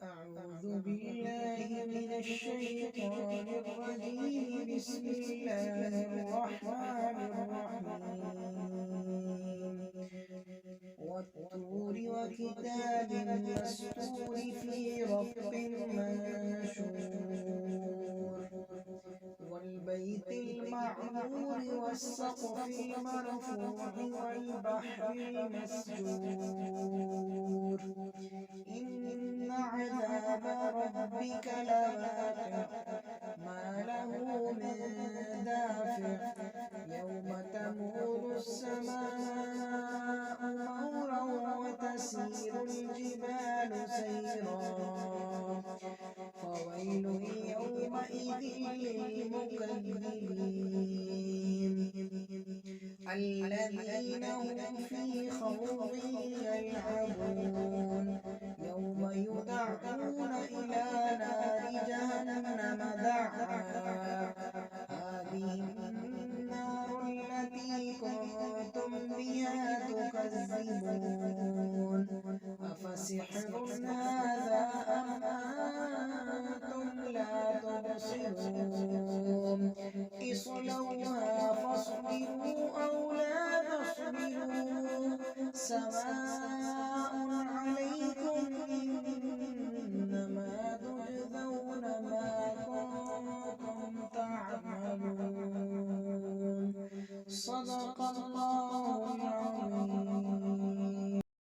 أعوذ بالله من الشيطان الرجيم. بسم الله الرحمن الرحيم. والطور وكتاب مسطور في رق منشور والبيت المعمور والسقف المرفوع والبحر المسجور إن عذاب ربك لواقع ما له من دافع يوم تمور السماء مورا وتسير الجبال سيرا فويل يومئذ للمكذبين الذين هم في خوض يلعبون يوم يدعون إلى نار جهنم دعا هذه النار التي كنتم بها تكذبون أفسحر هذا أم أنتم لا تبصرون اصلوها فاصبروا أو لا تصبروا سواء عليكم إنما تجزون ما كنتم تعملون. صدق